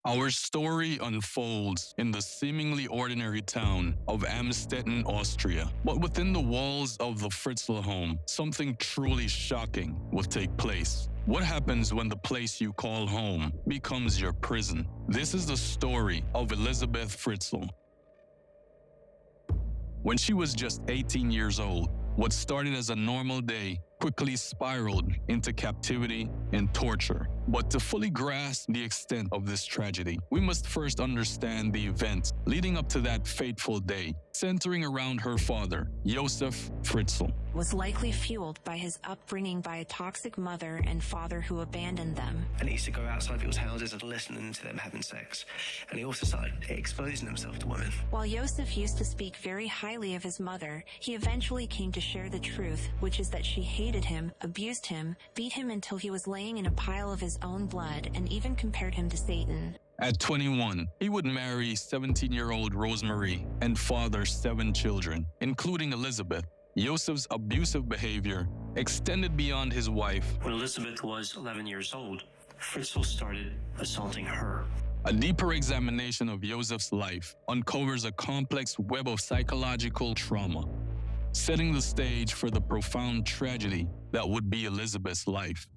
Our story unfolds in the seemingly ordinary town of Amstetten, Austria. But within the walls of the Fritzl home, something truly shocking will take place. What happens when the place you call home becomes your prison? This is the story of Elisabeth Fritzl. When she was just 18 years old, what started as a normal day quickly spiraled into captivity and torture. But to fully grasp the extent of this tragedy, we must first understand the events leading up to that fateful day, centering around her father, Josef Fritzl. Was likely fueled by his upbringing by a toxic mother and father who abandoned them. And he used to go outside people's houses and listen to them having sex. And he also started exposing himself to women. While Josef used to speak very highly of his mother, he eventually came to share the truth, which is that she hated him, abused him, beat him until he was laying in a pile of his own blood, and even compared him to Satan. At 21, he would marry 17-year-old Rosemary and father 7 children, including Elisabeth. Josef's abusive behavior extended beyond his wife. When Elisabeth was 11 years old, Fritzl started assaulting her. A deeper examination of Josef's life uncovers a complex web of psychological trauma, setting the stage for the profound tragedy that would be Elisabeth's life.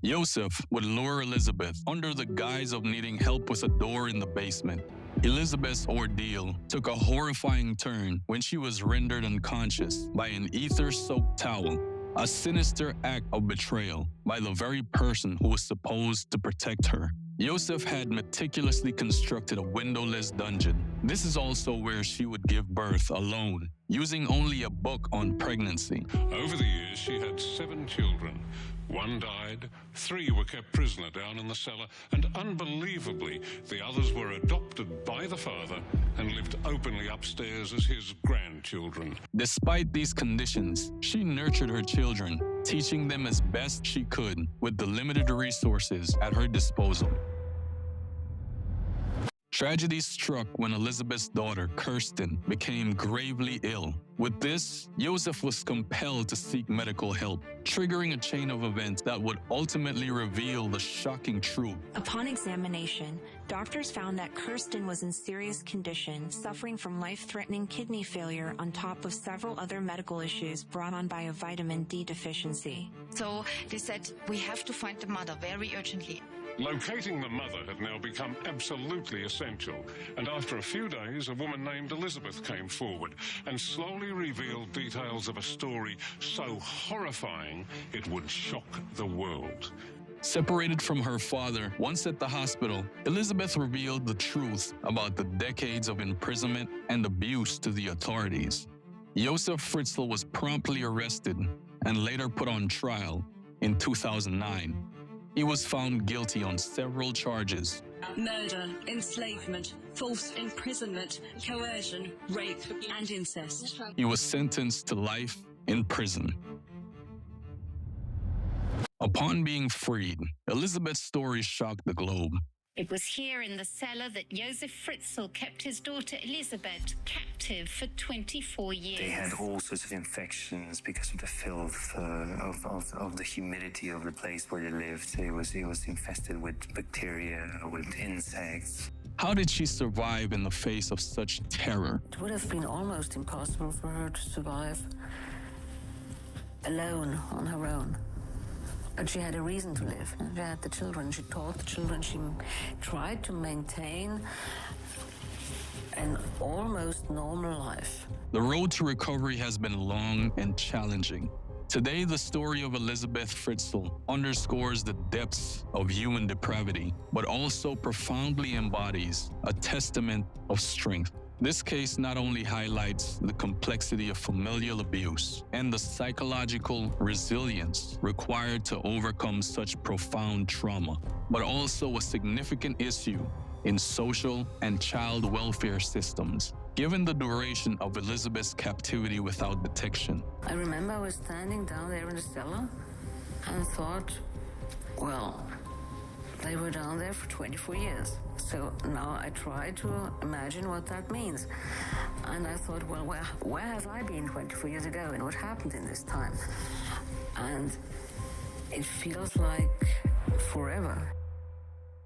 Josef would lure Elisabeth under the guise of needing help with a door in the basement. Elisabeth's ordeal took a horrifying turn when she was rendered unconscious by an ether-soaked towel, a sinister act of betrayal by the very person who was supposed to protect her. Josef had meticulously constructed a windowless dungeon. This is also where she would give birth alone, using only a book on pregnancy. Over the years, she had 7 children. 1 died, 3 were kept prisoner down in the cellar, and unbelievably, the others were adopted by the father and lived openly upstairs as his grandchildren. Despite these conditions, she nurtured her children, teaching them as best she could with the limited resources at her disposal. Tragedy struck when Elisabeth's daughter, Kirsten, became gravely ill. With this, Josef was compelled to seek medical help, triggering a chain of events that would ultimately reveal the shocking truth. Upon examination, doctors found that Kirsten was in serious condition, suffering from life-threatening kidney failure on top of several other medical issues brought on by a vitamin D deficiency. So they said, we have to find the mother very urgently. Locating the mother had now become absolutely essential, and after a few days, a woman named Elisabeth came forward and slowly revealed details of a story so horrifying it would shock the world. Separated from her father, once at the hospital, Elisabeth revealed the truth about the decades of imprisonment and abuse to the authorities. Josef Fritzl was promptly arrested and later put on trial in 2009. He was found guilty on several charges: murder, enslavement, false imprisonment, coercion, rape, and incest. He was sentenced to life in prison. Upon being freed, Elisabeth's story shocked the globe. It was here in the cellar that Josef Fritzl kept his daughter Elisabeth captive for 24 years. They had all sorts of infections because of the filth, of the humidity of the place where they lived. It was infested with bacteria, with insects. How did she survive in the face of such terror? It would have been almost impossible for her to survive alone, on her own. But she had a reason to live. She had the children, she taught the children, she tried to maintain an almost normal life. The road to recovery has been long and challenging. Today, the story of Elisabeth Fritzl underscores the depths of human depravity, but also profoundly embodies a testament of strength. This case not only highlights the complexity of familial abuse and the psychological resilience required to overcome such profound trauma, but also a significant issue in social and child welfare systems, given the duration of Elisabeth's captivity without detection. I remember I was standing down there in the cellar and thought, well, they were down there for 24 years. So now I try to imagine what that means. And I thought, well, where have I been 24 years ago and what happened in this time? And it feels like forever.